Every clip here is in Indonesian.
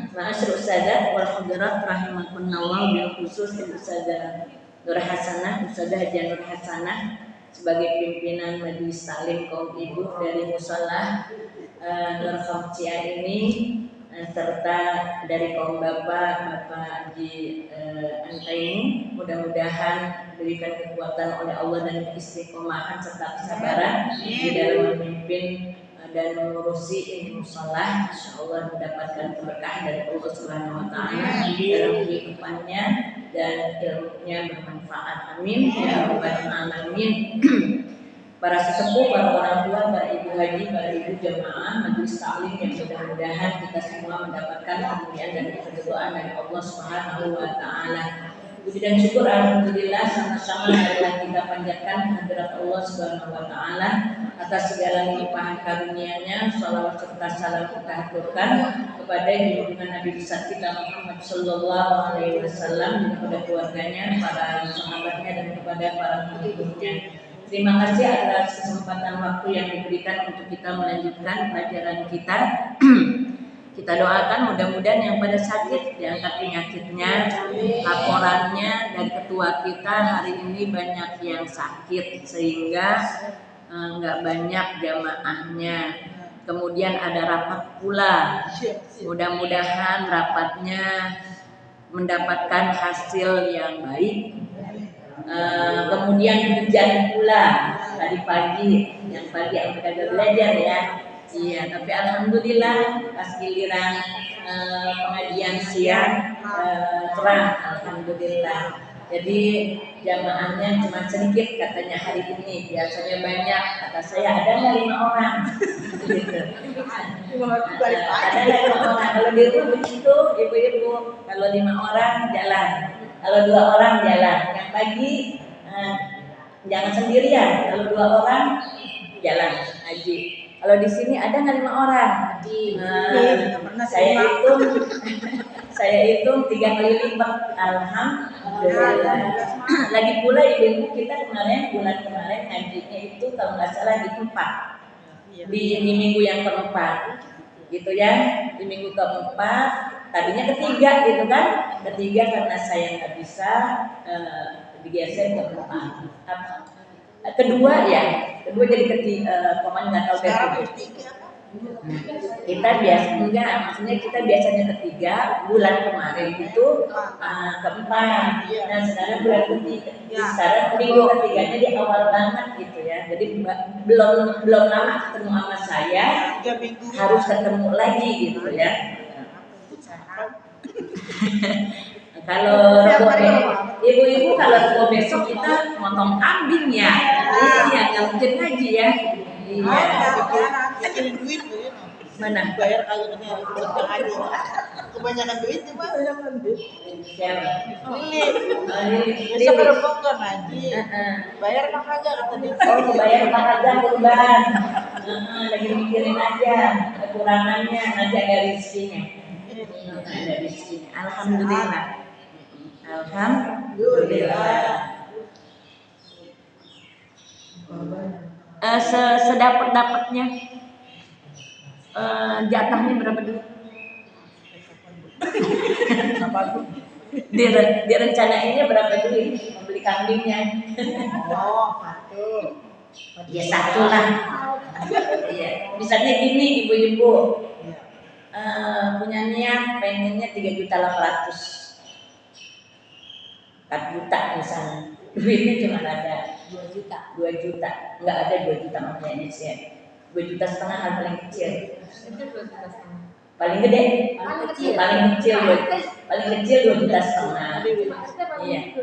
Ma'asyiral ustadzat wal hadirat rahimakumullah, bil khusus Ustazah Nur Hasanah, Ustazah Hajiah Nur Hasanah sebagai pimpinan majelis taklim kaum ibu dari mushola Nur Khamsia ini, serta dari kaum bapak Haji Anta ini, mudah-mudahan diberikan kekuatan oleh Allah dan keistiqomahan serta kesabaran di dalam memimpin dan mengurusi ini mushola. Insyaallah mendapatkan berkah dari Allah Subhanahu wa taala dalam kehidupannya dan ilmunya bermanfaat. Amin ya rabbal alamin. Para sesepuh, para orang tua, para ibu haji, para ibu jamaah majelis taklim yang mudah-mudahan kita semua mendapatkan kemuliaan dan keridhaan dari Allah Subhanahu wa taala. Puji dan syukur alhamdulillah sama-sama marilah kita panjatkan kehadirat Allah Subhanahu wa taala atas segala limpahan karunia-Nya. Shalawat serta salam kita haturkan kepada junjungan Nabi besar kita Muhammad sallallahu alaihi wasallam, kepada keluarganya, para sahabatnya dan kepada para pengikutnya. Terima kasih atas kesempatan waktu yang diberikan untuk kita melanjutkan pelajaran kita. Kita doakan mudah-mudahan yang pada sakit diangkat penyakitnya. Laporannya dari ketua kita hari ini banyak yang sakit sehingga nggak banyak jamaahnya. Kemudian ada rapat pula. Mudah-mudahan rapatnya mendapatkan hasil yang baik. Kemudian hujan pula tadi pagi, yang pagi yang kita belajar ya. Iya, tapi alhamdulillah pas giliran pengajian siang terang, alhamdulillah. Jadi jamaahnya cuma sedikit katanya hari ini, biasanya banyak. Kata saya ada nggak 5 orang? Gitu. Ada 5 orang. Kalau di rumah begitu, ibu-ibu. Kalau 5 orang jalan. Kalau 2 orang jalan. Yang pagi jangan sendirian. Kalau 2 orang jalan haji. Kalau di sini ada nggak 5 orang? Saya hitung 3 kali lipat. Alhamdulillah. Lagi pula ibu-ibu kita bulan kemarin hajinya itu kalau nggak salah di 4. Di minggu yang keempat, gitu ya. Di minggu keempat, tadinya ketiga gitu kan? Ketiga karena saya nggak bisa digeser ke keempat. Kedua jadi koman nggak tahu ketiga. Kita maksudnya kita biasanya ketiga, bulan kemarin itu keempat. Nah sekarang bulan ketiga, sekarang minggu ketiganya di awal banget gitu ya. Jadi belum lama ketemu sama saya, harus ketemu lagi gitu ya. Kalau ibu-ibu kalau besok kita motong kambing ya, iya nggak mungkin ngaji ya. Iya. Duit mana? Bayar kalau aja. Kebanyakan duit itu banyak duit. Siapa? Ini. Sebelum kan ngaji. Bayar mah kagak kata dia. Oh, bayar mah kagak kurban. Lagi mikirin aja kekurangannya, nanti ada rezekinya. Ada rezekinya. Alhamdulillah. Sedapat-dapatnya jatahnya berapa dulu? Apa tuh? Direncanainnya berapa dulu membeli kambingnya? Satu. Ya 1 lah. Iya. Misalnya gini ibu-ibu, punya niat pengennya 3.800.000. 4 juta misalnya. Duitnya cuma ada 2 juta. Enggak ada 2 juta makanya sih. 2,5 juta hal paling kecil. Paling gede? Paling kecil 2,5 juta. Iya.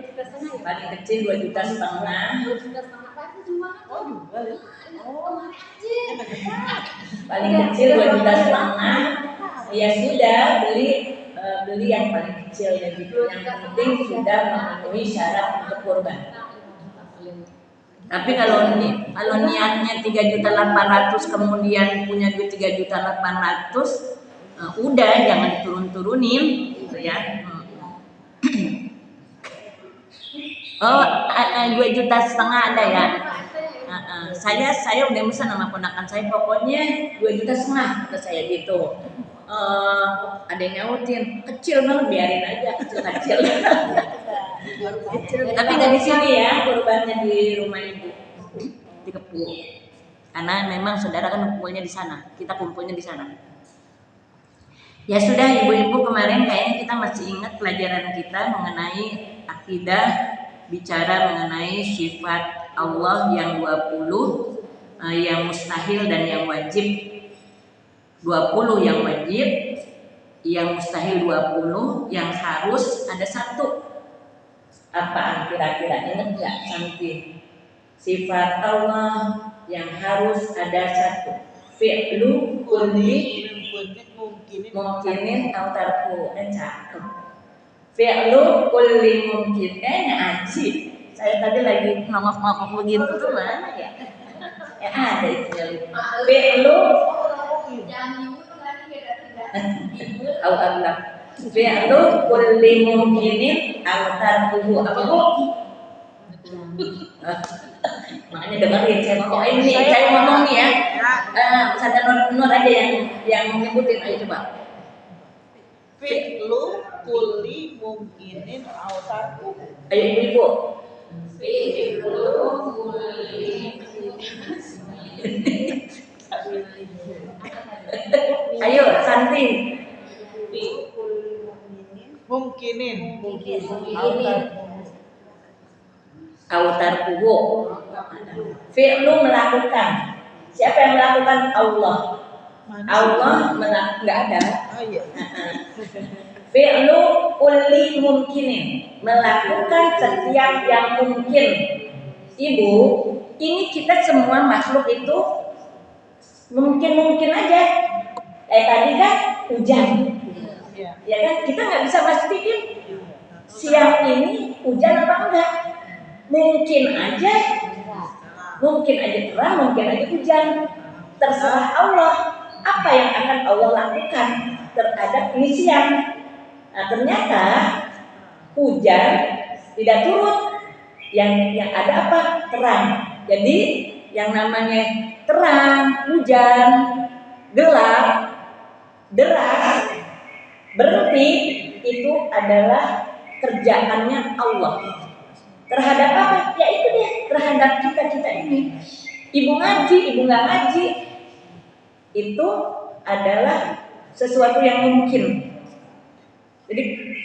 Paling kecil 2,5 juta. Paling kecil 2,5 juta. Ya sudah beli yang paling kecil ya gitu. Yang penting sudah memenuhi syarat untuk kurban. Tapi kalau niatnya 3.800.000 kemudian punya duit 3.800.000, udah jangan diturun-turunin gitu ya. 2,5 juta ada ya. Saya udah pesan sama ponakan saya, pokoknya 2,5 juta kata saya gitu. ada yang nyautin kecil banget, biarin aja kecil. Tapi nggak di sini ya, kurbannya di rumah ibu di Kepuh. Karena memang saudara kan kumpulnya di sana, kita kumpulnya di sana. Ya sudah ibu-ibu, kemarin kayaknya kita masih ingat pelajaran kita mengenai akidah, bicara mengenai sifat Allah yang 20, yang mustahil dan yang wajib. 20 yang wajib, yang mustahil 20, yang harus ada satu. Apaan kira-kira, ingat nggak Santi? Sifat Allah yang harus ada satu. Fi'lu kulli mungkinin atau tarku. Cakep. Fi'lu kulli mungkin. Aji. Saya tadi lagi ngomong begitu tuh mana ya? Ada itu ya. Fi'lu Allah. Fi'lu kulli mungkinin atau tarku. Apa bu? Makanya dengerin saya ngomong ini, saya ngomong nih ya. Sadar Nur aja yang nyebutin, ayo coba. Fi'lu kulli mungkinin au tarku. Ayo ibu. Fi'lu kulli. Ayo Santi. Mungkinin Autar kubu. Fi'lu melakukan. Siapa yang melakukan? Allah. Allah nggak ada. Oh iya. Fi'lu kulli mungkinin, melakukan setiap yang mungkin. Ibu, ini kita semua makhluk itu mungkin aja. Tadi kan hujan, ya kan kita nggak bisa pastiin siang ini hujan apa enggak. Mungkin aja terang, mungkin aja hujan. Terserah Allah apa yang akan Allah lakukan terhadap ini siang. Nah, ternyata hujan tidak turun, yang ada apa? Terang. Jadi yang namanya terang, hujan, gelap, deras, berhenti, itu adalah kerjaannya Allah. Terhadap apa? Ya itu dia, terhadap kita ini. Ibu ngaji, ibu nggak ngaji, itu adalah sesuatu yang mungkin. Jadi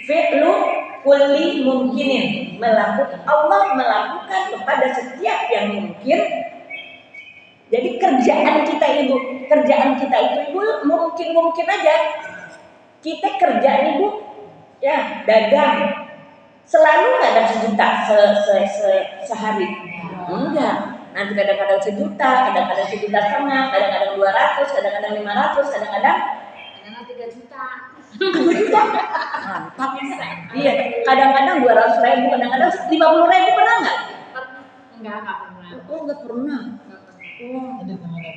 fi'lu kulli mungkinin, Allah melakukan kepada setiap yang mungkin. Jadi kerjaan kita itu ibu mungkin aja. Kita kerjaan ibu ya dagang. Selalu nggak ada sejuta sehari. Enggak. Nanti kadang-kadang sejuta, kadang-kadang 1,5 juta, kadang-kadang 200, kadang-kadang 500, kadang-kadang 3 juta. 2 juta. Mantap. Iya, kadang-kadang 200.000, kadang-kadang 50.000, pernah nggak? Enggak pernah. Oh, nggak pernah. Oh, Ada banyak.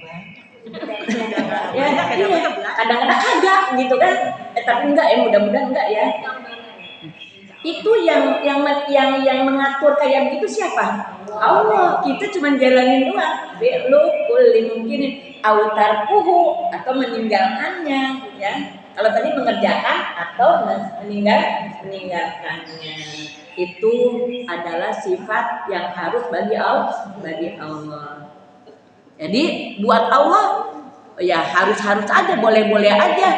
ya, iya. Kadang-kadang agak gitu kan. Tapi enggak ya, mudah-mudahan enggak ya. Itu yang mengatur kayak begitu siapa? Allah. Kita cuma jalanin doang. Fi'lu kulli mungkinin au tarkuhu, atau meninggalkannya ya. Kalau tadi mengerjakan atau meninggalkannya. Itu adalah sifat yang harus bagi Allah. Jadi buat Allah ya harus aja, boleh aja.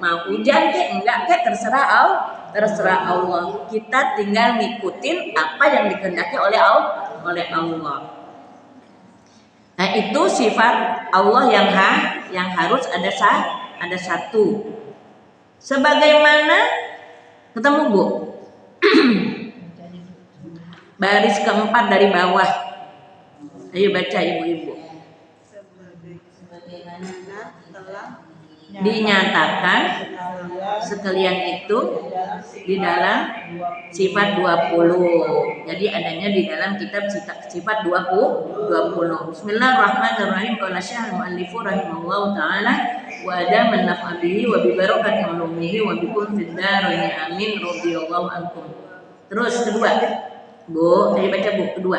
Mau hujan kek enggak kek terserah Allah. Kita tinggal ngikutin apa yang dikehendaki oleh Allah. Nah, itu sifat Allah yang harus ada satu. Sebagaimana ketemu Bu. Baris keempat dari bawah. Ayo baca ibu-ibu. Dinyatakan sekalian itu di dalam sifat 20. Jadi adanya di dalam kitab sifat 20. Bismillahirrahmanirrahim. Qala Syekh al-Mu'allif rahimahullahu taala wa ada man nafa bihi wa bi barakati ulumihi wa bi kun fid darain amin radhiyallahu ankum. Terus kedua. Bu, saya baca Bu kedua.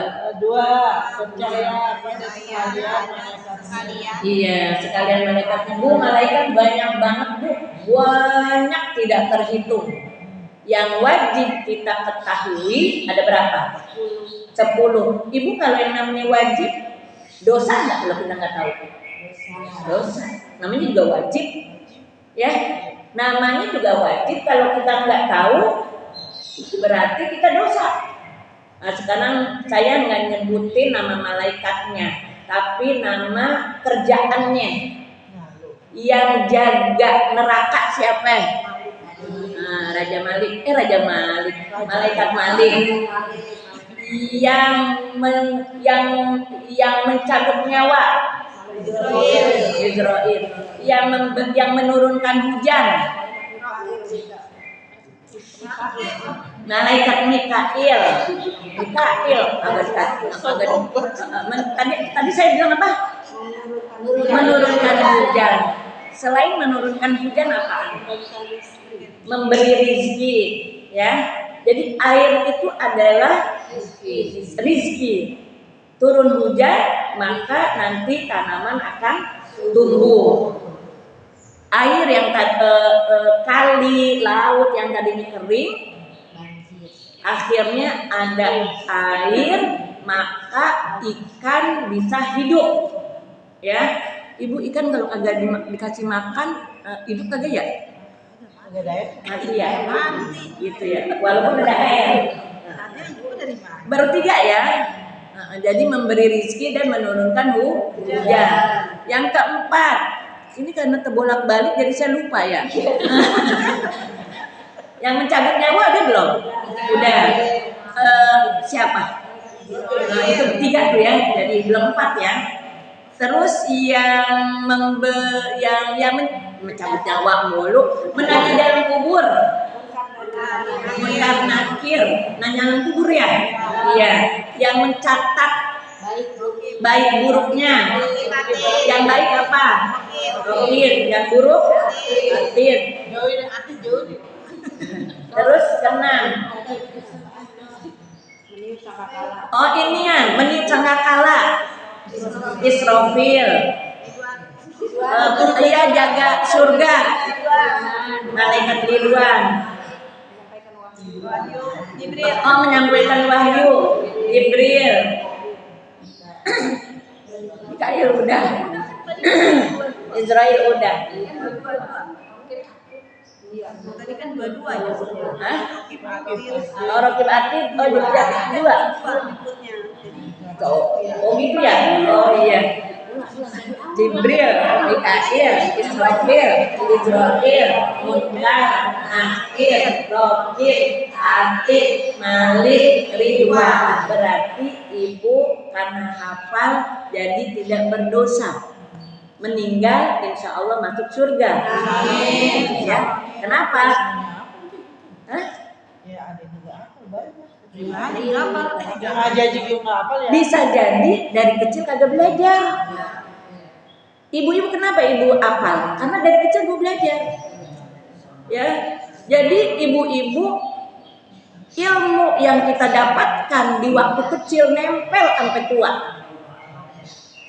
Percaya pada sekalian. Iya, sekalian malaikatnya Bu, malaikat banyak banget Bu, banyak tidak terhitung. Yang wajib kita ketahui ada berapa? 10. Ibu kalau yang namanya wajib, dosa nggak kalau kita nggak tahu? Dosa. Namanya juga wajib, ya. Namanya juga wajib. Kalau kita nggak tahu, berarti kita dosa. Nah, sekarang saya nggak nyebutin nama malaikatnya, tapi nama kerjaannya. Yang jaga neraka siapa? Nah, Raja Malik, malaikat Malik. Yang mencabut nyawa, Israel. Yang menurunkan hujan, malaikat Mikail. Tadi saya bilang apa? Menurunkan hujan. Selain menurunkan hujan apa? Memberi rizki, ya. Jadi air itu adalah rizki. Turun hujan, maka nanti tanaman akan tumbuh. Air yang kali, laut yang tadinya kering, akhirnya ada air, maka ikan bisa hidup. Ya, ibu ikan kalau agak dikasih makan, hidup kagak ya? Mati ya, gitu ya. Walaupun ada air. Baru 3 ya. Jadi memberi rizki dan menurunkan hujan. Yang keempat, ini karena terbolak-balik jadi saya lupa ya. Yang mencabut nyawa ada belum? Udah. Siapa? Nah, itu 3 tuh ya. Jadi belum 4 ya. Terus yang mencabut nyawa mulu, menagih dalam kubur, munkar nakir, nanya dalam kubur ya. Iya. Yang mencatat baik buruknya. Yang baik apa? Rokir. Yang buruk atid. Terus keenam. Oh ini ya, menit sangkakala. Israfil. Dia jaga surga. Malaikat Ridwan. Oh menyampaikan wahyu. Jibril. Mikail udah. Israel udah. Tadi kan 2 ya. Hah? Oh Rokib Atid. Oh jadi 2. Oh gitu ya. Oh iya. Jibril, Mikail, Israfil, Munkar, Nakir, Rokib, Atid, Malik, Ridwan. Berarti ibu karena hafal jadi tidak berdosa. Meninggal insya Allah masuk surga. Amin. Ya. Kenapa? Hah? Ya ada juga apa banyak. Bisa jadi dari kecil kagak belajar. Ibu-ibu kenapa ibu apal? Karena dari kecil ibu belajar. Ya. Jadi ibu-ibu ilmu yang kita dapatkan di waktu kecil nempel sampai tua.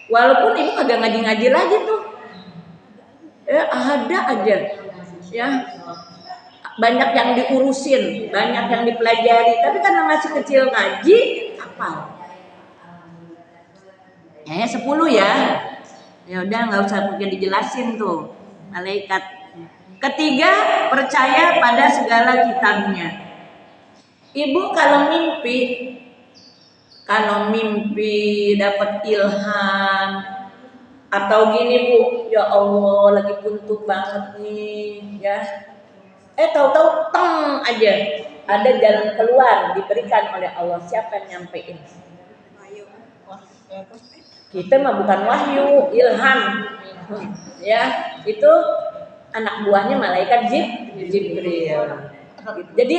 Walaupun ibu kagak ngaji-ngaji lagi tuh. Ya, ada aja. Ya. Banyak yang diurusin, banyak yang dipelajari, tapi karena masih kecil ngaji, hafal. 10 ya. Ya udah nggak usah mungkin dijelasin tuh malaikat. Ketiga, percaya pada segala kitabnya. Ibu kalau mimpi dapat ilham atau gini Bu, ya Allah lagi buntu banget nih, ya. Tahu-tahu teng aja ada jalan keluar diberikan oleh Allah. Siapa yang nyampein? Kita mah bukan wahyu, ilham. Ya, itu anak buahnya malaikat Jibril. Jadi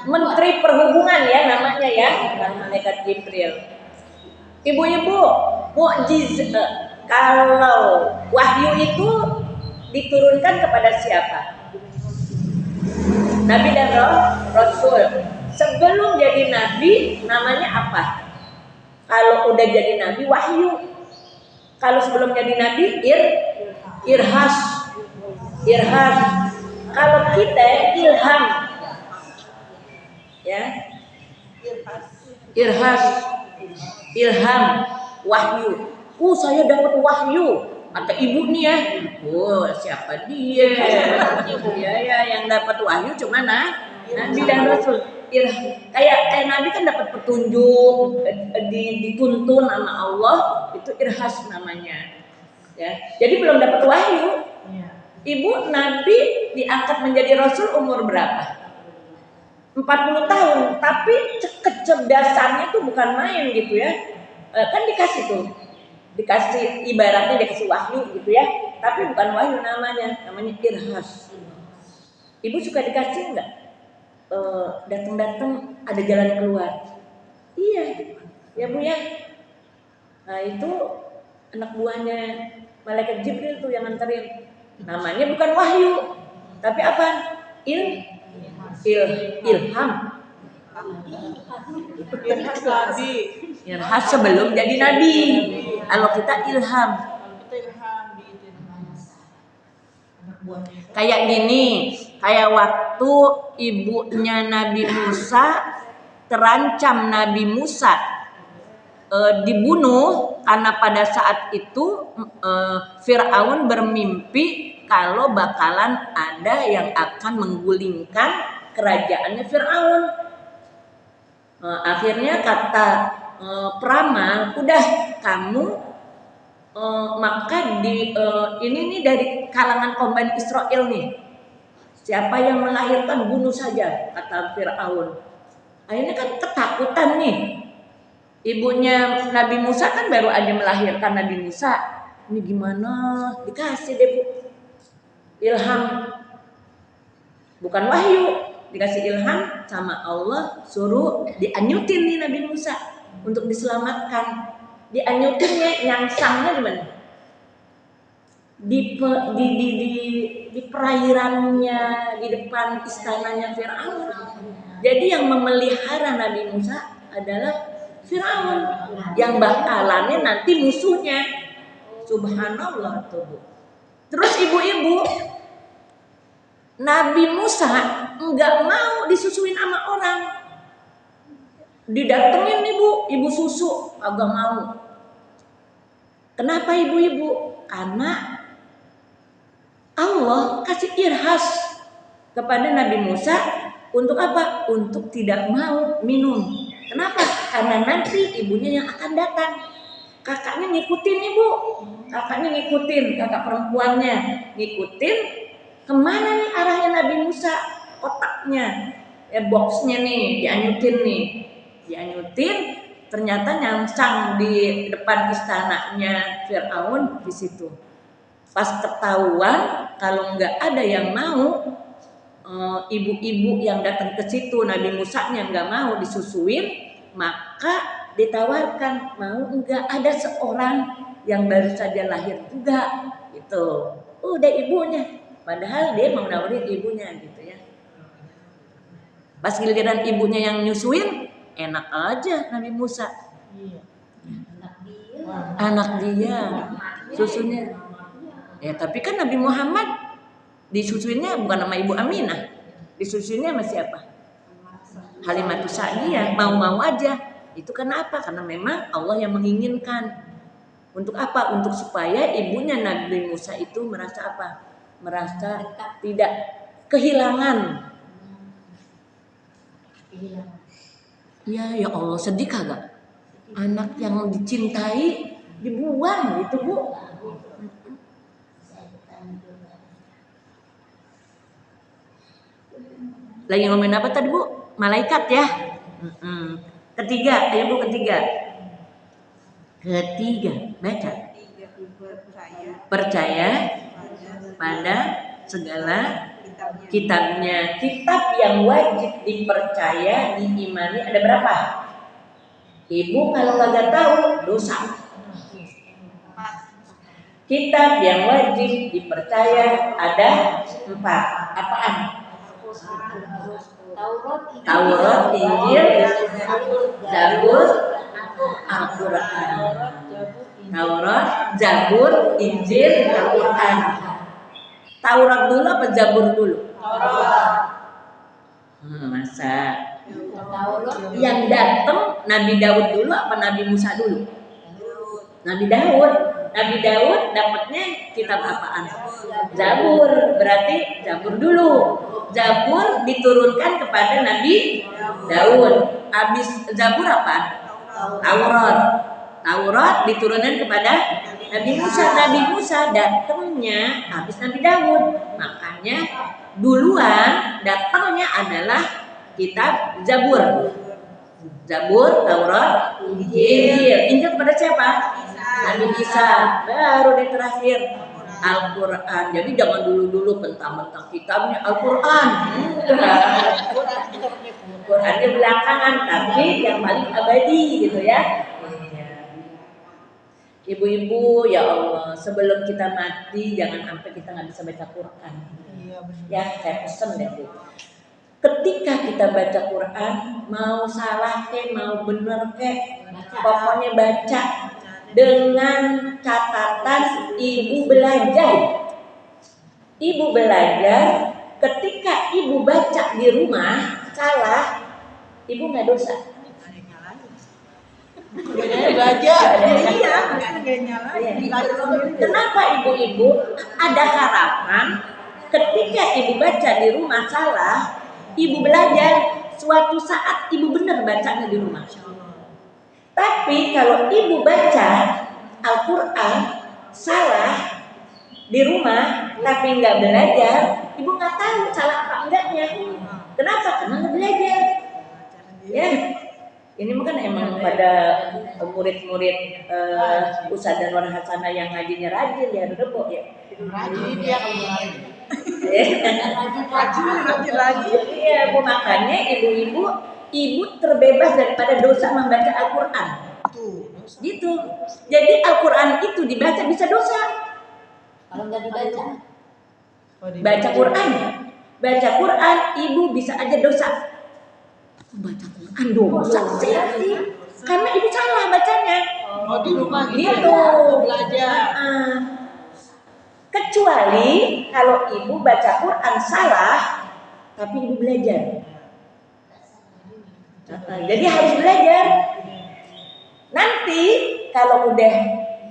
menteri perhubungan ya namanya ya, bukan malaikat Jibril. Ibu-ibu, mukjizat kalau wahyu itu diturunkan kepada siapa? Nabi dan Rasul. Sebelum jadi nabi namanya apa? Kalau udah jadi nabi wahyu. Kalau sebelum jadi nabi irhas. Kalau Kalau kita ilham, ya, ilham, wahyu. Saya dapat wahyu. Kata ibu nih ya, siapa dia? Ya, yang dapat wahyu cuma Nabi dan Rasul. Kayak Nabi kan dapat petunjuk, dituntun sama Allah, itu irhas namanya. Ya, jadi belum dapat wahyu. Ibu Nabi diangkat menjadi Rasul umur berapa? 40 tahun, tapi kecerdasannya tuh bukan main gitu ya. Kan dikasih ibaratnya dikasih wahyu gitu ya, tapi bukan wahyu namanya irhas. Ibu suka dikasih nggak? Datang-datang ada jalan keluar. Iya, ya Bu ya. Nah itu anak buahnya malaikat Jibril tuh yang nganterin. Namanya bukan wahyu, tapi apa? Ilham. Irhas sebelum jadi nabi. Kalau kita ilham. Kayak gini, kayak waktu ibunya Nabi Musa terancam Nabi Musa dibunuh karena pada saat itu Fir'aun bermimpi kalau bakalan ada yang akan menggulingkan kerajaannya Fir'aun. Akhirnya kata peramal, udah kamu maka ini nih dari kalangan kaum Bani Israel nih, siapa yang melahirkan bunuh saja, kata Fir'aun. Akhirnya kan ketakutan nih. Ibunya Nabi Musa kan baru aja melahirkan Nabi Musa. Ini gimana? Dikasih deh Bu ilham, bukan wahyu, dikasih ilham sama Allah, suruh dianyutin nih Nabi Musa untuk diselamatkan. Dianyutinnya, nyangsangnya di mana? Di perairannya, di depan istananya Fir'aun. Jadi yang memelihara Nabi Musa adalah Fir'aun, yang bakalannya nanti musuhnya. Subhanallah tuh. Terus ibu-ibu, Nabi Musa enggak mau disusuin sama orang. Didatengin nih Bu, ibu susu, agak mau. Kenapa ibu-ibu? Karena Allah kasih irhas kepada Nabi Musa untuk apa? Untuk tidak mau minum. Kenapa? Karena nanti ibunya yang akan datang. Kakaknya ngikutin ibu, kakaknya ngikutin, kakak perempuannya ngikutin. Kemana nih arahnya Nabi Musa? Otaknya, boxnya nih, dianyutin. Ternyata nyangsang di depan istananya Fir'aun di situ. Pas ketahuan kalau nggak ada yang mau, ibu-ibu yang datang ke situ, Nabi Musa-nya nggak mau disusuin, maka ditawarkan, mau nggak ada seorang yang baru saja lahir juga, gitu. Udah ibunya, padahal dia mau nawarin ibunya gitu ya. Pas giliran ibunya yang nyusuin, enak aja Nabi Musa. Anak dia susunya. Ya tapi kan Nabi Muhammad disusuinnya bukan sama Ibu Aminah, disusuinnya sama siapa? Halimatus Sa'diyah, mau-mau aja. Itu karena apa? Karena memang Allah yang menginginkan. Untuk apa? Untuk supaya ibunya Nabi Musa itu merasa apa? Merasa tidak kehilangan. Ya Allah, sedih kagak? Anak yang dicintai dibuang gitu Bu. Lagi ngomongin apa tadi Bu? Malaikat ya. Ketiga, ayo Bu ketiga. Baca. Percaya pada segala kitabnya. Kitab yang wajib dipercaya, diimani ada berapa? Ibu kalau kagak tahu dosa. Kitab yang wajib dipercaya ada 4. Apaan? Taurat, Injil, Zabur, Al-Quran. Taurat, Zabur, Injil, Al-Quran. Taurat dulu apa Zabur dulu? Masa Tahu loh. yang datang Nabi Daud dulu apa Nabi Musa dulu? Nabi Daud. Nabi Daud dapatnya kitab apaan? Zabur. Berarti Zabur dulu. Zabur diturunkan kepada Nabi Daud. Habis Zabur apa? Taurat. Taurat diturunkan kepada Nabi Musa. Nabi Musa datangnya habis Nabi Daud. Makanya duluan datangnya adalah kitab Zabur. Zabur, Taurat, Injil. Injil kepada siapa? Nabi Isa. Baru di terakhir Al-Quran. Jadi jangan dulu-dulu mentang-mentang kitabnya Al-Quran. Qurannya belakangan, tapi yang paling abadi gitu ya. Ibu-ibu, ya Allah, sebelum kita mati jangan sampai kita nggak bisa baca Quran. Ya, saya pesen deh Bu. Ketika kita baca Quran, mau salah ke, mau bener ke, pokoknya baca dengan catatan ibu belajar. Ibu belajar, ketika ibu baca di rumah salah, ibu nggak dosa. Belajar. Iya. Kenapa ibu-ibu ada harapan ketika ibu baca di rumah salah, ibu belajar, suatu saat ibu benar bacanya di rumah. Tapi kalau ibu baca Al-Quran salah di rumah tapi nggak belajar, ibu nggak tahu salah apa enggaknya. Kenapa? Karena nggak belajar. Ya, ini kan emang pada murid-murid Ustaz dan Nur Hasanah yang ngajinya rajin ya, Debo ya. Rajin ya Rajin. Iya, Bu, makanya ibu terbebas daripada dosa membaca Al-Quran. Gitu. Jadi Al-Quran itu dibaca bisa dosa. Kalau nggak dibaca, Baca Quran, ibu bisa aja dosa. Baca Quran dosa sih. Karena ibu salah bacanya. Oh, di rumah Gitu. belajar. Kecuali kalau ibu baca Quran salah, tapi ibu belajar. Jadi harus belajar. Nanti kalau udah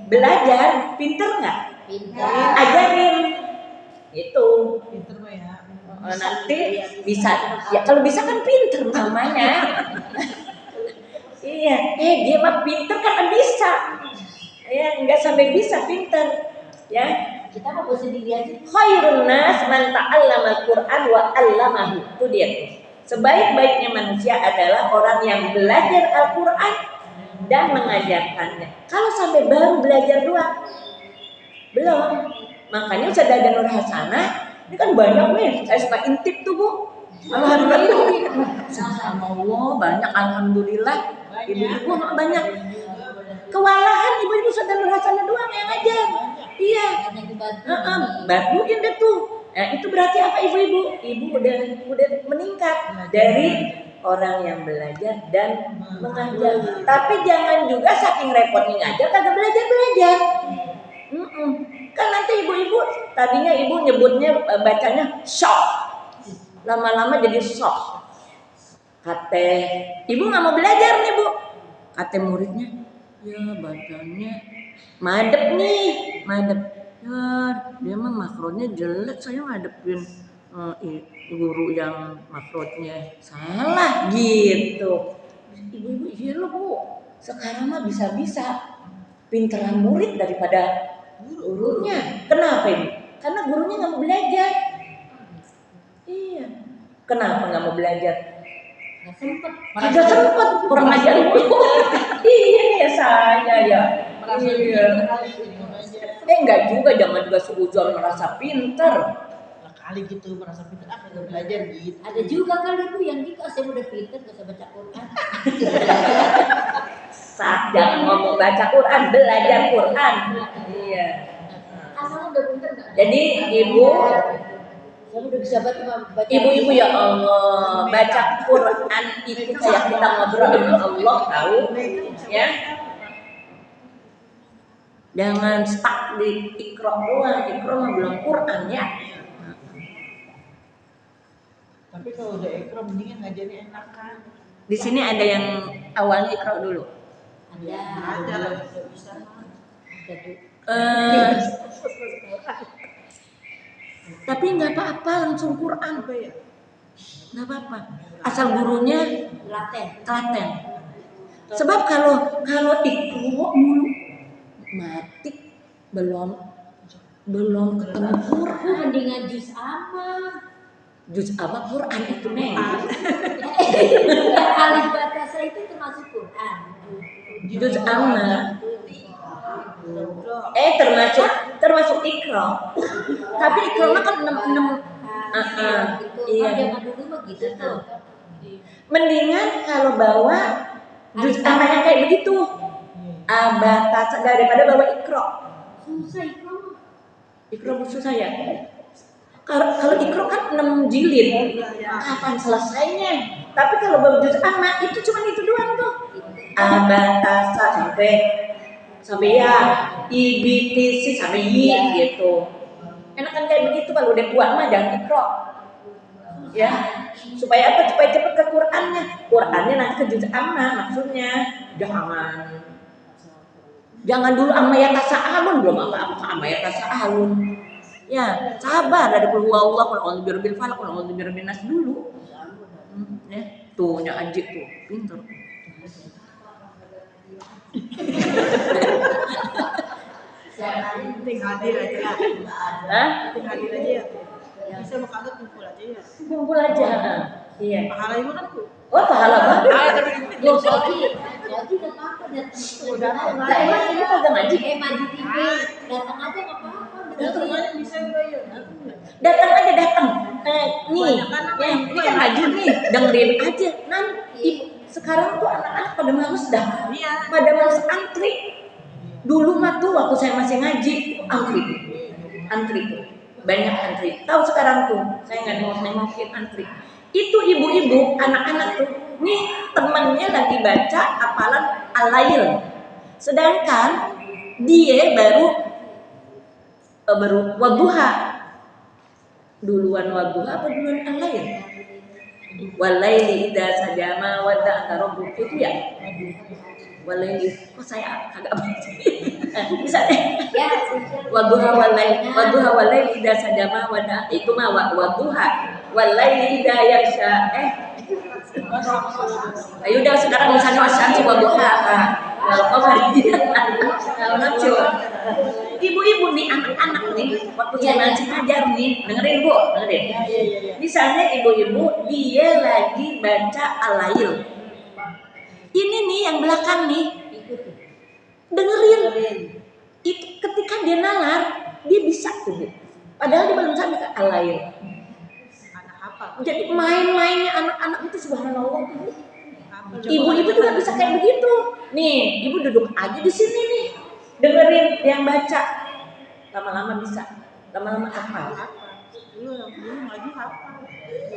belajar, pinter nggak? pintar. Ajarin. Itu. Pinter mah ya. Nanti bisa. Ya kalau bisa kan pinter namanya. Iya. Dia mah pinter kan bisa. Ya nggak sampai bisa pinter. Ya. Kita mau bosan diri aja. Khairun nas man ta'allama al-Qur'an wa 'allamahu. Itu dia tuh. Sebaik-baiknya manusia adalah orang yang belajar Al-Qur'an dan mengajarkannya. Kalau sampai baru belajar doang, belum. Makanya Ustaz dan Nur Hasanah ini kan banyak nih. Saya suka intip tuh Bu. Alhamdulillah. Subhanallah banyak. Alhamdulillah. Ibu-ibu banyak. Kewalahan ibu-ibu Ustaz dan Nur Hasanah doang yang ngajar. Iya. Bantuin deh tuh. Nah, itu berarti apa ibu-ibu? Ibu udah meningkat dari orang yang belajar dan mengajar. Tapi jangan juga saking repotnya ngajar kagak belajar. Kan nanti ibu-ibu tadinya ibu nyebutnya bacanya shock. Lama-lama jadi shock. Kata ibu nggak mau belajar nih Bu. Kata muridnya, ya bacanya madep. Ya, dia mah makronya jelek, saya ngadepin guru yang makronya salah gitu. Ibu-ibu, iya loh Bu, sekarang mah bisa-bisa pinteran murid daripada gurunya. Kenapa Ibu? Karena gurunya nggak mau belajar. Iya. Kenapa nggak mau belajar? Nggak sempet kurang ajar Bu. Iya ya saya ya. Iya. Enggak juga, jangan juga seuzon merasa pinter. Kali gitu merasa pinter nggak belajar gitu. Ada juga kali Bu yang gitu, saya udah pinter gak usah baca Quran. Jangan ngomong baca Quran, belajar Quran. Iya. Asal udah pinter nggak? Jadi ibu, saya udah bisa baca. ibu-ibu ya Allah, baca Quran itu kayak kita ngobrol dengan Allah, tahu? Ya. Jangan stuck di Iqra doang. Iqra mah belum Quran ya. Tapi kalau udah ikro mendingan ngajarnya enak kan. Di sini ada yang awalnya ikro dulu. Ada lah nggak bisa. Tapi nggak apa-apa, langsung Quran. Apa ya? Nggak apa-apa. Asal gurunya telaten. Sebab kalau ikro mulu mati belum ketemu Quran. Mendingan juz amma. Juz apa Quran itu nih? Alif batasa itu termasuk Quran. Juz amma. Termasuk ikro. Tapi ikro mah kan 6. Iya. Zaman dulu mah gitu tuh. Mendingan kalau bawa juz amma yang kayak begitu. Abatasa daripada bawa ikro. Susah itu. Ikro susah ya. Kalau ikro kan 6 jilid. Kapan selesainya? Tapi kalau bawa juz amma itu cuma itu doang tuh. Abatasa sampai ya, ibtc sampai y gitu. Enakan kayak begitu kalau udah tua mah jangan ikro. Ya, supaya apa? Supaya cepet ke Qurannya. Qurannya nanti ke juz amma maksudnya. Jangan dulu amma ya tasa'alun, belum apa-apa amma ya tasa'alun. Ya, sabar dari qul huwallahu, qul a'udzu birabbil falaq, qul a'udzu birabbin nas dulu. Ya, tuh nya Aji tuh, pintar. Penting hadir aja. Hah? Penting hadir aja ya. Bisa mau kagak kumpul aja ya. Kumpul aja. Iya. Pahala ibu kan tuh. Oh, pahala banget. Loh, Soji udah apa datang. Nah, emang ini kagak ngaji? Maju TV, datang aja nggak apa-apa. Datang aja bisa ya. Datang aja datang. Nih, ini kan maju nih, dengerin aja. Nanti sekarang tuh anak-anak pada males dah. Iya. Pada males antri. Dulu mah tuh waktu saya masih ngaji, antri tuh. Banyak antri. Tahu sekarang tuh, saya nggak nengokin antri. Itu ibu-ibu, anak-anak tuh, nih temennya lagi baca hafalan Al-Lail. Sedangkan dia baru Wadduha. Duluan Wadduha apa duluan Al-Lail? Walaili idza sajama wadda'a rabbuka itu ya. Walaili, kok saya agak baca. Bisa deh. Ya, Wadduha walaili idza sajama wadda'a itu mah Wadduha. Walaili idza yaksha. Ayo udah sekarang misalnya wasyamsi wadduha. Ibu-ibu nih, anak-anak nih, waktu saya ngajar nih, dengerin Bu, dengerin. Misalnya ibu-ibu, dia lagi baca Al-Lail. Ini nih yang belakang nih, dengerin. Itu ketika dia nalar, dia bisa tuh Bu. Padahal dia belum sampai ke Al-Lail. Jadi main-mainnya anak-anak itu subhanallah tuh Bu. Ibu-ibu juga bisa kayak begitu. Nih, ibu duduk aja di sini nih, dengerin yang baca. Lama-lama bisa, lama-lama hafal. Dulu ngaji hafal.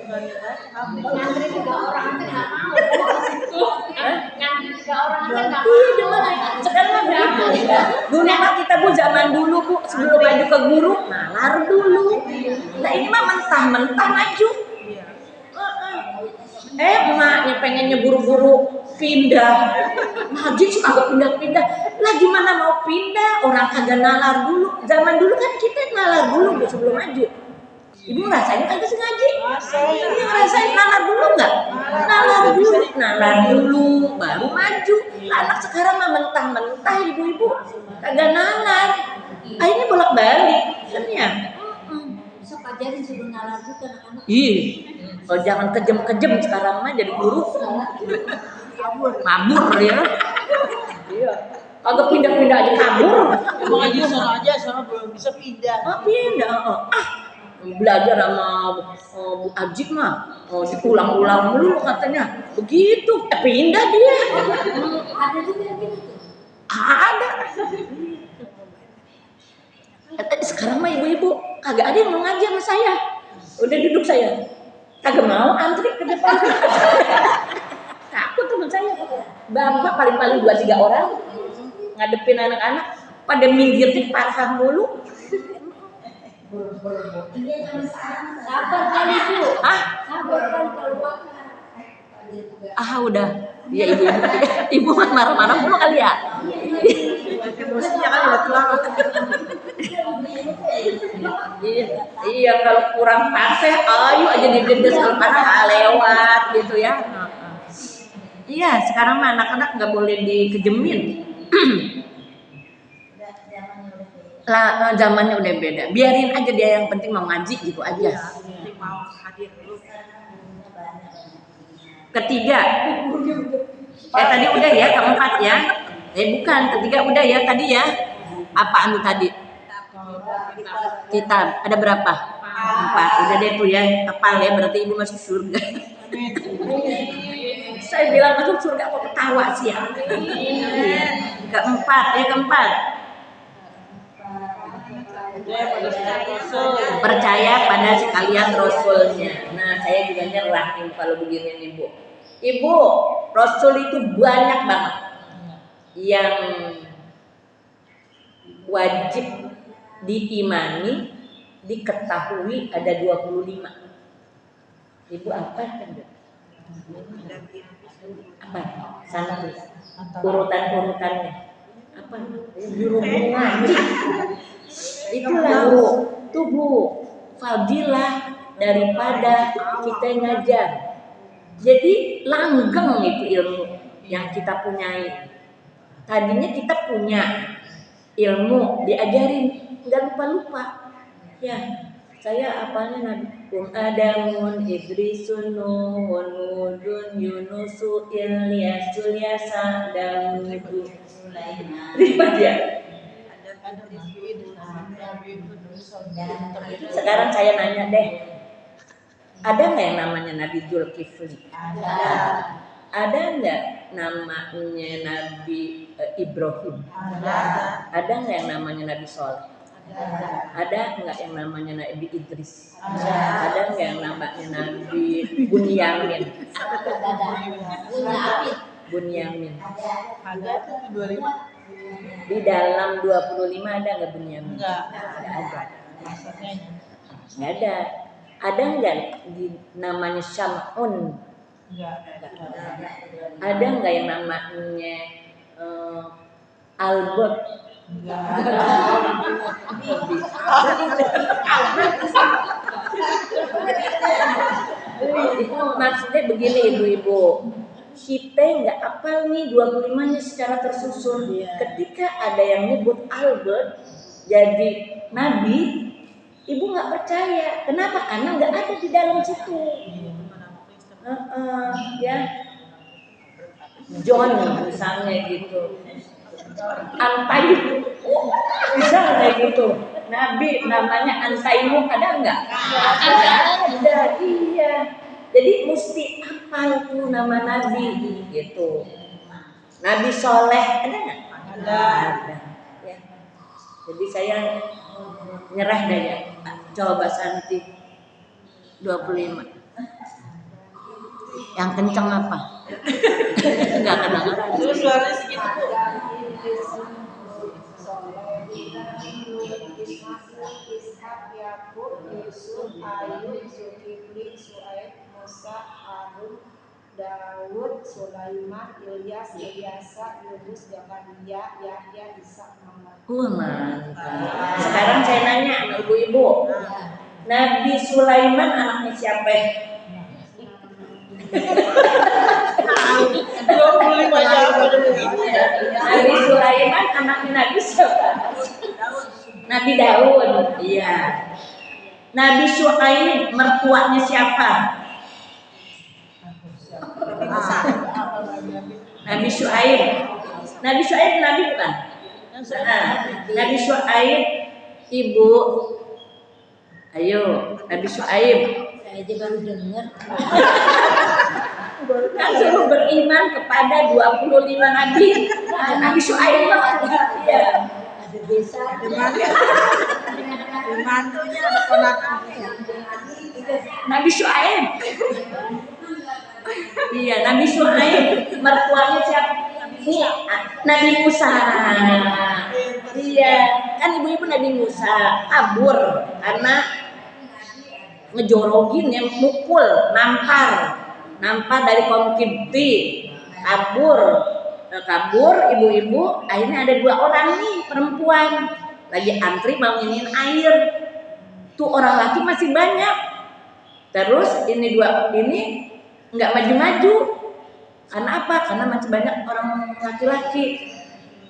ngantri 3 orang aja nggak mau. Ngantri 3 orang aja nggak mau. Iya, sekarang mah begitu. Dulu mah kita Bu zaman dulu Bu, sebelum maju ke guru, nalar dulu. Nah ini mah mentah-mentah maju. Emaknya pengennya buru-buru pindah. Ngaji sih kagak pindah-pindah. Lah gimana mau pindah? Orang kagak nalar dulu. Zaman dulu kan kita nalar dulu Bu sebelum maju. Ibu ngerasain kagak sih ngaji? Iya ngerasain nalar dulu enggak? Nalar dulu baru maju. Anak sekarang mah mentah-mentah ibu-ibu. Kagak nalar. Akhirnya bolak-balik kan ya? Besok ajarin suruh nalar juga anak-anak. Ih, kalau jangan kejem-kejem sekarang mah jadi guru. Mabur ya. Iya. Kagak pindah-pindah aja kabur. Mau ngaji sana aja, sana belum bisa pindah. Pindah. Belajar sama Bu Ajik mah diulang-ulang dulu katanya. Begitu, pindah dia. Ada juga yang gitu tuh. Ada. Sekarang mah ibu-ibu kagak ada yang mau ngaji sama saya. Udah duduk saya. Kagak mau antri ke depan. Takut teman saya. Bapak paling-paling 2-3 orang ngadepin anak-anak pada minggir di parham mulu. Sabar kali Bu. Hah? Sabar tahu dah. Iya ibu marah-marah mulu kali ya. Emosinya kan udah tua. Iya kalau kurang fase, ayo aja didendes kalau pada lewat gitu ya. Iya sekarang mah anak-anak nggak boleh dikejemin. Lah zamannya udah beda. Biarin aja dia, yang penting mau ngaji gitu aja. Mau hadir dulu. Ketiga, tadi udah ya, keempat ya. Bukan, ketiga udah ya tadi ya. Apaan tuh tadi? Kitab. Ada berapa? 4. Udah deh tuh ya, hafal ya, berarti ibu masuk surga. Saya bilang masuk surga kok ketawa sih ya. Keempat. Percaya pada sekalian rasulnya. Nah, saya juga nyerah nih kalau begini nih, Bu. Ibu, rasul itu banyak banget yang wajib diimani, diketahui ada 25. Ibu apa kan? Apa? Sana tuh. Urutan-urutannya. Apa? Hubungan. Itulah Bu, tubuh fadilah daripada kita ngajar. Jadi langgeng itu ilmu yang kita punyai. Tadinya kita punya ilmu diajarin, nggak lupa-lupa. Ya, saya apanya Nabi Adamun, Idrisun, Nuhun, Hudun, Yunusu, Ilyasul, Yasa, Daud, Sulaiman. Dia. Sekarang saya nanya deh, ada nggak yang namanya Nabi Zulkifli? Ada nggak namanya Nabi Ibrahim? Ada nggak yang namanya Nabi Soleh? Ada nggak yang namanya Nabi Idris? Ada nggak yang namanya Nabi Bunyamin? Bunyamin. Ada tuh 25. Di dalam 25 ada nggak Bunyamin? Enggak. Ada. Maksudnya Nggak ada. Ada nggak namanya Syam'un? enggak. Ada nggak yang namanya Albert? Itu maksudnya begini ibu-ibu, kita nggak apal nih 25-nya secara tersusun. Ketika ada yang nyebut Albert jadi nabi, ibu nggak percaya. Kenapa? Karena nggak ada di dalam situ. Ya, John misalnya gitu, Antaimu misalnya gitu. Nabi namanya Antaimu ada nggak? Ada, iya. Jadi mesti apa itu nama Nabi gitu. Nabi Soleh ada nggak? Ada. Ya. Jadi saya nyerah deh ya. Coba Santi 25. Yang kenceng apa? Enggak kedengaran. Terus suaranya segitu Bu. Ishak, Yakub, Yusuf, Ayub, Zulkifli, Su'aib, Musa, Harun, Daud, Sulaiman, Ilyas, Ilyasa, Yunus, Zakaria, Yahya, Ishak, Muhammad. Mantap. Sekarang saya nanya sama ibu-ibu, Nabi Sulaiman anaknya siapa? 25 jam. Nabi Sulaiman anaknya Nabi siapa? Nabi Daud. Iya. Nabi Syuaib mertuanya siapa? Nabi Syuaib. Nabi Syuaib Nabi bukan? Nabi Syuaib ibu. Ayo, Nabi Syuaib. Saya aja baru dengar. Kan suruh beriman kepada 25 nabi. Nabi Syuaib iya. Ada desa, Ada mantunya, ada ponakannya. Nabi Syuaib. Iya, Nabi Syuaib mertuanya siapa? Nabi Musa. Iya, kan ibu-ibu Nabi Musa kabur karena ngejorogin, ya, mukul, nampar nampak dari kaum Kipti, kabur ibu-ibu. Akhirnya ada 2 orang nih perempuan lagi antri mau nginin air. Tuh orang laki masih banyak. Terus ini 2 ini nggak maju-maju. Karena apa? Karena masih banyak orang laki-laki.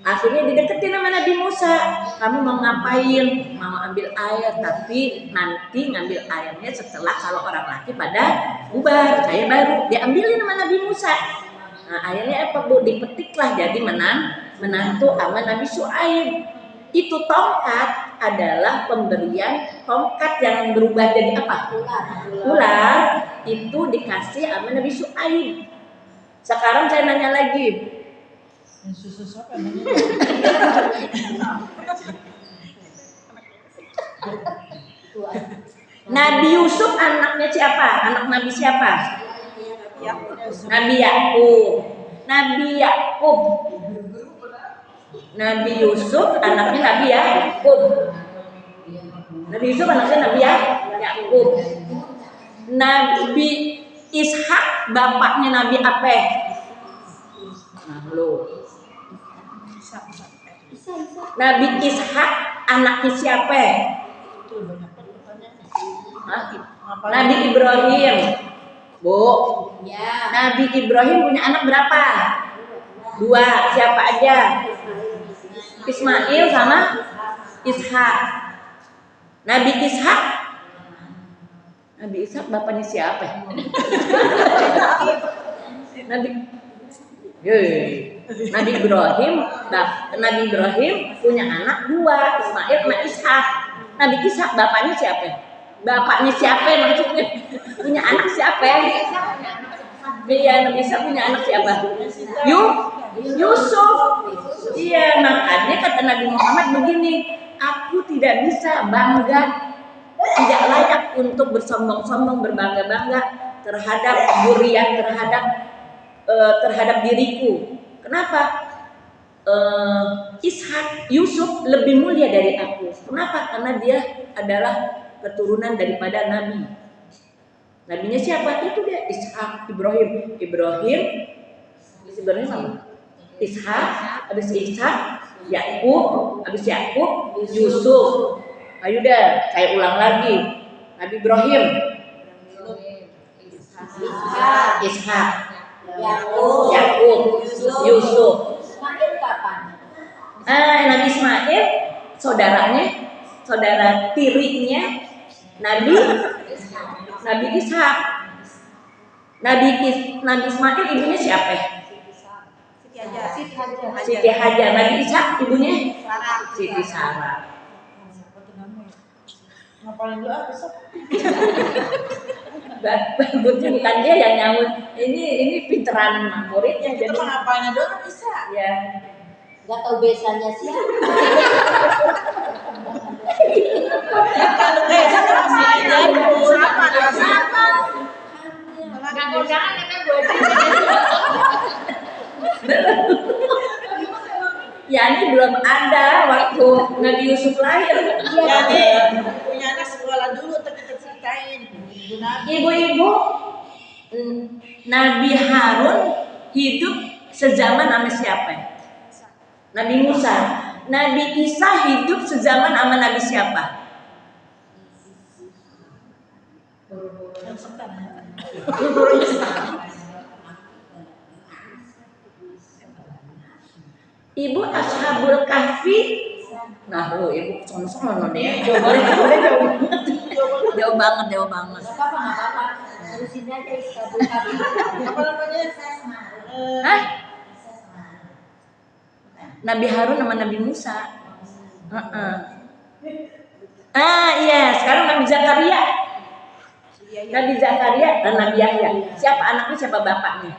Akhirnya dideketin sama Nabi Musa. Kamu mau ngapain? Mau ambil air, tapi nanti ngambil airnya setelah kalau orang laki pada bubar. Saya baru diambilin sama Nabi Musa. Nah, akhirnya apa Bu? Dipetiklah jadi menantu sama Nabi Syuaib. Itu tongkat adalah pemberian tongkat yang berubah jadi apa? Ular. Itu dikasih sama Nabi Syuaib. Sekarang saya nanya lagi. Susu siapa namanya? Nabi Yusuf anaknya siapa? Anak Nabi siapa? Nabi Yakub. Nabi Yakub. Nabi Yusuf anaknya Nabi Yakub. Nabi Yusuf anaknya Nabi Yakub. Nabi Ishak bapaknya Nabi apa? Nah, lo. Nabi Ishak anaknya siapa? Nabi Ibrahim. Bu, Ya. Nabi Ibrahim punya anak berapa? 2. Siapa aja? Ismail sama Ishak. Nabi Ishak bapaknya siapa? Nabi Ibrahim punya anak 2, Ismail sama Ishak. Nabi Ishak bapaknya siapa? Bapaknya siapa maksudnya? Punya anak siapa? Iya, Nabi Ishak punya anak siapa? Yusuf. Iya, makanya kata Nabi Muhammad begini, aku tidak bisa bangga, tidak layak untuk bersombong-sombong, berbangga-bangga terhadap durian, terhadap diriku. Kenapa? Yusuf lebih mulia dari aku. Kenapa? Karena dia adalah keturunan daripada Nabi. Nabinya siapa? Itu dia Ishak, Ibrahim apa? Ishak, habis Ishak, Yakub, habis Yakub, Yusuf. Ayo dah, saya ulang lagi. Nabi Ibrahim, Ishak, Yakub, Yusuf. Ismail kapan? Nabi Ismail saudara tirinya Nabi Ishak. Nabi Ismail ibunya siapa? Siti Hajar. Nabi Ishak ibunya Siti Sarah. Ngapain doa besok? Bagusnya bukan dia yang nyaut. Ini pinteran muridnya. Kita Jadi mah ngapain doa bisa. ya. Gak tahu besanya siapa. Siapa? Jangan kan gue Ya ini belum ada waktu Nabi Yusuf lahir. Jadi punya anak sekolah dulu tapi kita ceritain. Ibu-ibu, Nabi Harun hidup sezaman sama siapa? Nabi Musa. Nabi Isa hidup sezaman sama Nabi siapa? Ibu Ashabul Kahfi. Nah, lu ibu sono-sono deh. Jauh banget. Gak apa-apa. Terusin aja kabul. Apa namanya? Hah? Nabi Harun sama Nabi Musa. Iya, sekarang Nabi Zakaria. Nabi Zakaria dan Nabi Yahya. Siapa anaknya, siapa bapaknya?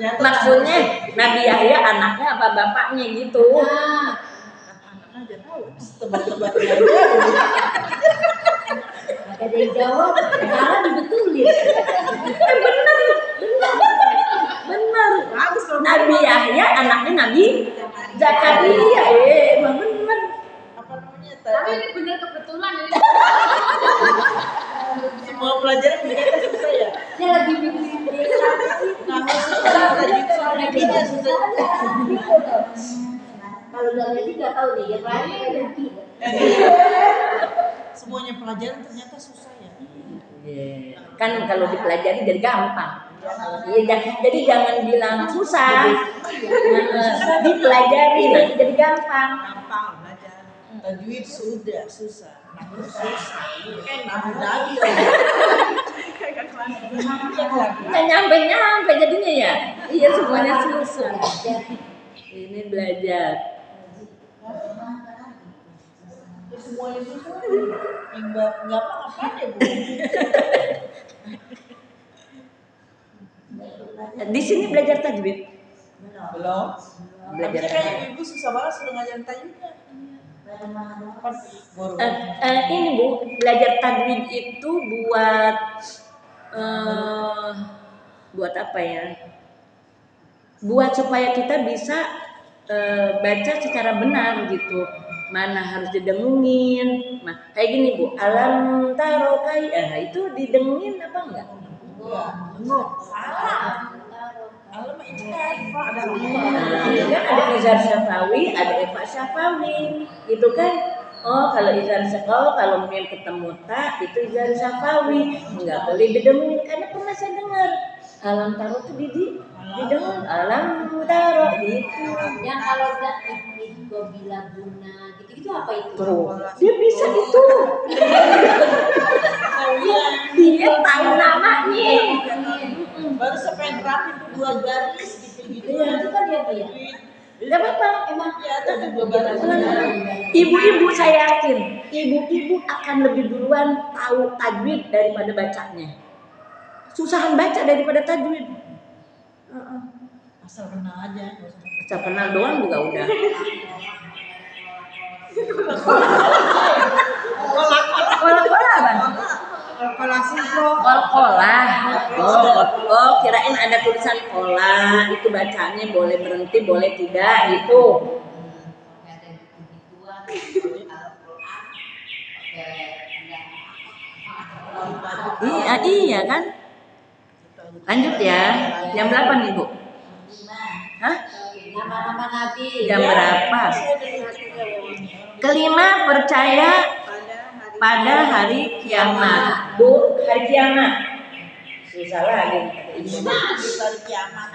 Maksudnya Nabi Yahya anaknya apa bapaknya gitu. Anaknya aja tahu. Tebak-tebak dia. Gak ada yang jawab. Salah dibetulin. Benar. Bagus loh. Nabi Yahya anaknya Nabi Zakaria. Emang benar. Apa namanya? Tapi ini bener kebetulan ini. Semua pelajaran ternyata susah ya. Dia lagi bikin Nah, soalnya dia susah. kalau nggak ngerti nggak tahu deh yang lain ngerti. Semuanya pelajaran ternyata susah ya. Kan kalau dipelajari jadi gampang. Iya, jadi jangan bilang susah. Dipelajari nanti jadi gampang. Gampang belajar. Tajwid sudah susah. Namun susah. Nabi Nggak nyampe jadinya ya. Iya semuanya susah. Ini belajar. semuanya susah. Enggak apa-apa ya, Bu. Di sini belajar tajwid. Belum. Belajar Tapi kayak ibu susah banget sudah ngajarin tajwidnya. Ini Bu, belajar tajwid itu buat apa ya? Buat supaya kita bisa baca secara benar gitu. Mana harus didengungin. Nah, kayak gini Bu, alam taro itu didengungin apa enggak? Salah. Alam ada Kan ada izhar syafawi, ada ifa syafawi, gitu kan? Oh, kalau izhar syafawi, kalau mim ketemu ta itu izhar syafawi, nggak boleh didengungin karena pernah saya dengar alam taro tuh didengung alam taro gitu. Yang kalau udah gue bilang guna gitu-gitu apa itu? Tuh, dia bisa itu. Dia tahu namanya. baru sampai terakhir 2 garis gitu-gitu. Itu kan dia. Gak apa-apa. Emang Ya, ada 2 garis. Ibu-ibu saya yakin, ibu-ibu akan lebih duluan tahu tajwid daripada bacanya. Susahan baca daripada tajwid. Asal kenal aja. Bisa kenal doang juga udah. Kolah-kolah kan? Kolah. Oh, kirain ada tulisan kolah. Itu bacanya boleh berhenti, boleh tidak itu. Iya kan? Lanjut ya. Jam 8 Ibu. Hah? nama-nama Nabi. Jam berapa? Kelima, percaya pada hari kiamat. Bu, hari kiamat. Susah lagi. Hari kiamat.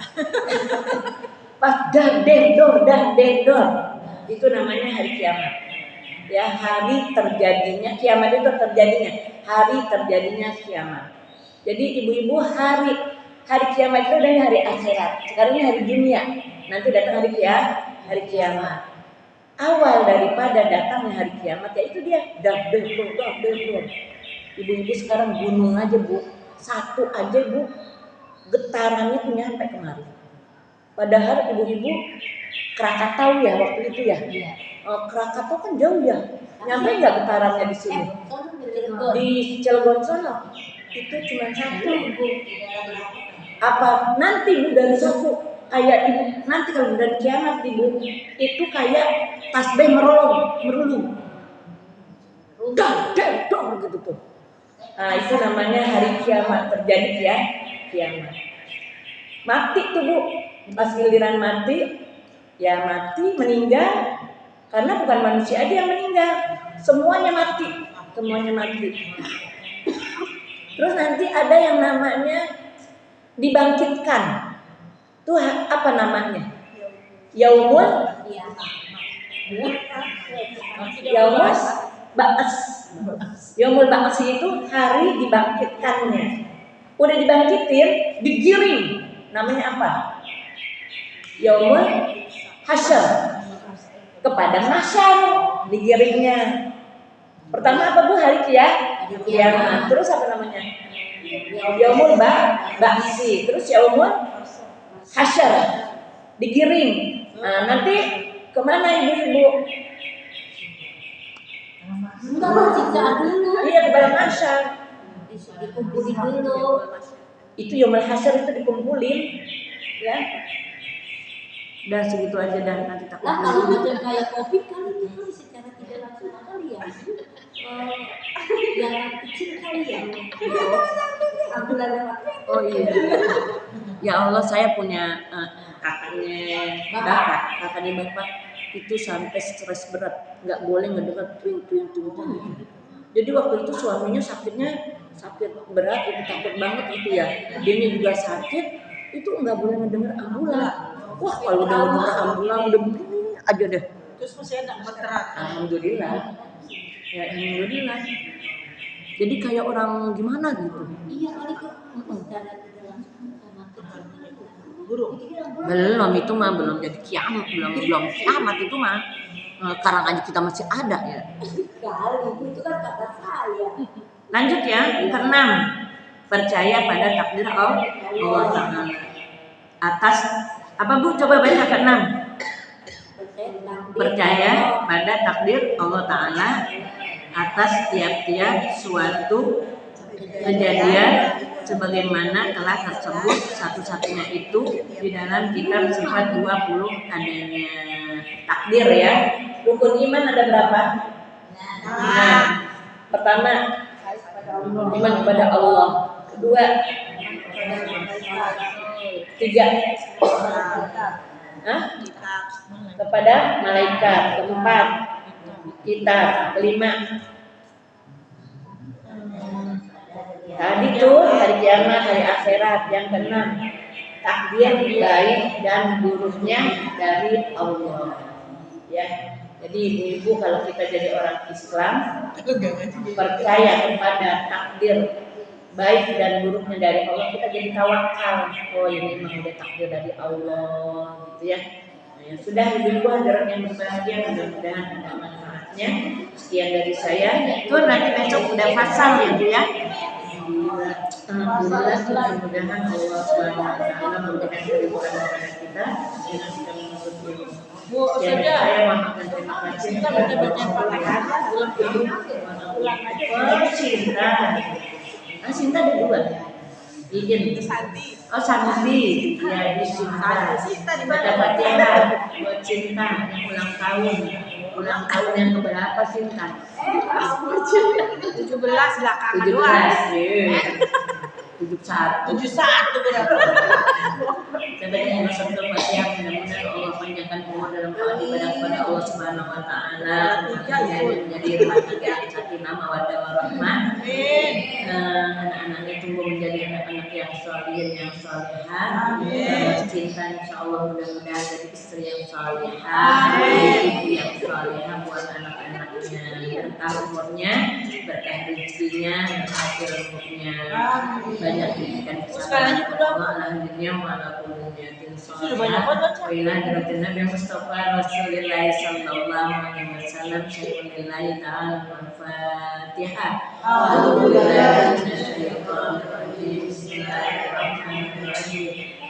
Pas dah dendor. Itu namanya hari kiamat. Ya, hari terjadinya kiamat itu terjadinya. Hari terjadinya kiamat. Jadi ibu-ibu hari kiamat itu dari hari akhirat. Sekarang ini hari dunia. Nanti datang hari kiamat. Awal daripada datangnya hari kiamat ya itu dia dendor. Ibu-ibu sekarang gunung aja Bu. Satu aja Bu. Getarannya tuh nyampe kemari. Padahal ibu-ibu Krakatau ya waktu itu ya. Krakatau kan jauh ya. Nyampe nggak getarannya di sini? Di Cilegon sono itu cuma satu. Apa nanti Bu dari satu kayak ibu nanti kalau dari kiamat Ibu itu kayak tasbih merulung. Dor gitu tuh. Nah itu namanya hari kiamat terjadi ya kiamat. Mati tuh Bu, pas giliran mati meninggal karena bukan manusia aja yang meninggal, semuanya mati. Terus nanti ada yang namanya dibangkitkan. Tuh apa namanya? Yaumul Ba'ats. Yaumul Ba'ats itu hari dibangkitkannya. Udah dibangkitin, digiring. Namanya apa? Yaumul Hasyr. Kepada mahsyar digiringnya. Pertama apa Bu? Hari kiamat. Terus apa namanya? Yaumul Ba'si. Terus Yaumul Hasyr. Digiring. Nah, nanti kemana ibu-ibu? Enggak siksaan dulu. Iya kepada mahsyar. Dikumpulin dulu. Itu Yaumul Hasyr itu dikumpulin, ya. Dan segitu aja dan nanti takut. Lah kalau macam kayak COVID kali itu secara tidak langsung kali ya. Yang kecil kali ya. Ambulan lewat. Oh iya. Ya Allah, saya punya kakaknya bapak itu sampai stres berat, nggak boleh ngedengar tuing tuing tuing tuing. Jadi waktu itu suaminya sakit berat, itu takut banget itu ya. Dia juga sakit, itu nggak boleh ngedengar ambulan. Wah kalau udah ngedengar ambulan udah begini aja deh. Terus masih ada meteran. Alhamdulillah. Ya alhamdulillah. Jadi kayak orang gimana gitu. Iya kali kok. Darah di dalam sama kecil. Burung. Belum itu mah belum jadi kiamat, belum kiamat itu mah. Sekarang aja kita masih ada ya. Kali itu kan kata saya. Lanjut ya, keenam, percaya pada takdir Allah Ta'ala. Atas apa Bu? Coba baca keenam. Percaya pada takdir Allah Ta'ala atas tiap-tiap suatu kejadian sebagaimana telah tersebut satu-satunya itu di dalam kitab sifat 20 adanya takdir ya. Rukun iman ada berapa? Nah, pertama iman kepada Allah. Kedua, tiga, kepada malaikat. Keempat, kitab. Kelima, tadi tuh hari kiamat, hari akhirat. Yang keenam, takdir baik dan buruknya dari Allah. Ya, jadi ibu-ibu kalau kita jadi orang Islam percaya kepada takdir baik dan buruknya dari Allah, kita jadi tawakal. Oh ini memang udah takdir dari Allah gitu ya. Nah, ya sudah ibu-ibu hadirin yang berbahagia, mudah-mudahan ada manfaatnya. Sekian dari saya. Itu nanti besok udah fasal ya Bu ya. Alhamdulillah, mudah-mudahan Allah Subhanahu wa taala memberikan kehidupan kepada kita dengan kita menuntut ilmu. Bu, Saya mohon terima kasih. Kita baca-baca Fatihah belum belum. Pulang aja. Cinta. Cinta ada dua. Izin. Santi. Oh Santi. Ya, di Cinta. Cinta di Baca mana? Fatihah buat Cinta yang ulang tahun. Ulang tahun yang keberapa Cinta? 17 belakangan 17. doang. 71. 71 berapa? Sebagai Allah sabda Fatihah, mudah-mudahan Allah panjangkan umur dalam ibadah kepada Allah Subhanahu wa taala, menjadi rahmat dan sakinah mawaddah warahmah. Anak-anaknya tumbuh menjadi anak-anak yang saleh, yang salehah. Cinta insyaallah mudah-mudahan jadi istri yang salehah, ibu yang salehah buat anak-anaknya. Berkah umurnya, berkah rezekinya, berkah ilmunya. Banyak didikan kesabaran Allah alhamdulillah walaupun yakin sholat wilayah derajat Nabi Mustafa Rasulullah sallallahu alaihi wasallam syai'unillahi ta'ala al-fatihah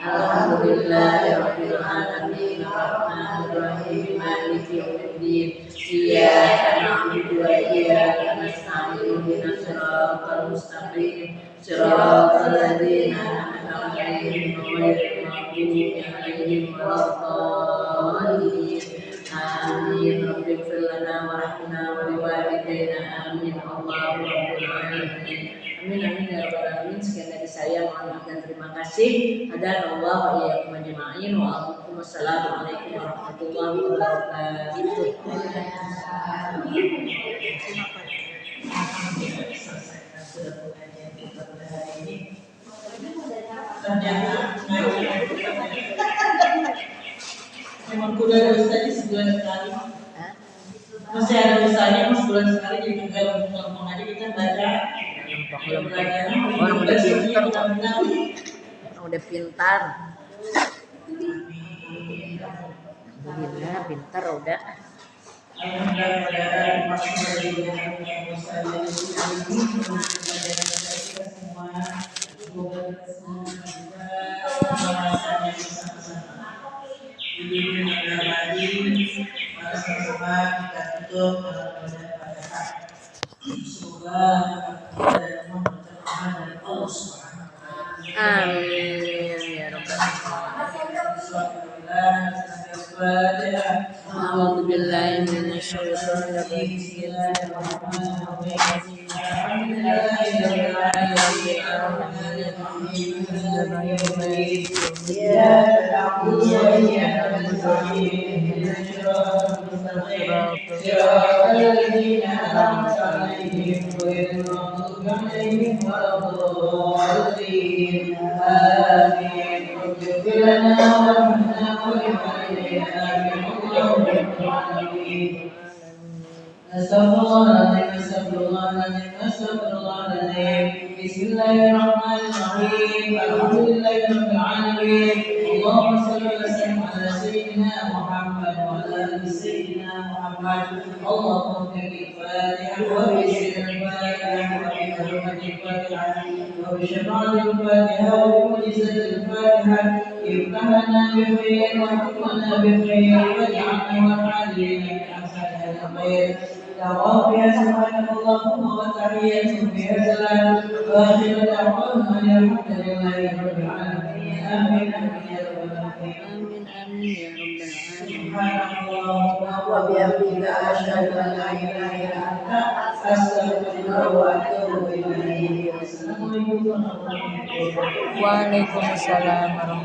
alhamdulillahirabbil alamin arrahmanir rahim maliki yaumiddin iyyaka na'budu wa iyyaka nasta'in ihdinas siratal mustaqim صراط الذين أنعمت عليهم غير المغضوب عليهم ولا الضالين آمين رب اغفر لنا وارحمنا ولوالدينا آمين الله رب العالمين amin amin ya rabbal alamin. Sekian dari saya, mohon maaf dan terima kasih. Hadanallahu wa iyyakum ajma'in wa assalamualaikum warahmatullahi wabarakatuh. Memang kuda ustaznya sebulan sekali. Masih ada ustaznya mas sebulan sekali, jadi tinggal ngomong aja kita baca. Orang udah pintar, udah pintar. Alhamdulillah pintar udah. Amin ya rabbal alamin. A'udzu billahi minasyaitonir rajim. إياك نعبد وإياك نستعين اهدنا الصراط المستقيم صراط الذين أنعمت عليهم غير المغضوب عليهم ولا الضالين آمين اغفر لنا وارحمنا ولوالدينا آمين اللهم رب العالمين أستغفر الله العظيم أستغفر الله العظيم أستغفر الله العظيم بسم الله الرحمن الرحيم الحمد لله رب العالمين اللهم صل وسلم على سيدنا محمد وعلى آل سيدنا محمد اللهم اغفر الفاتحة وبسر الفاتحة وبحرمة الفاتحة وبشفاعة الفاتحة وبمعجزة الفاتحة افتح لنا بخير واحفظنا بخير واجعلنا والحاضرين من أحسن الخير دعواتها سبحانك اللهم وتحياتهم فيها سلام واخر دعوانا ان الحمد لله رب العالمين امين امين يا رب العالمين Amin amin ya rabbal alamin. سبحانك اللهم وبحمدك اشهد ان لا اله الا انت استغفرك واتوب اليك السلام عليكم ورحمه الله وبركاته Waalaikumsalam warahmatullahi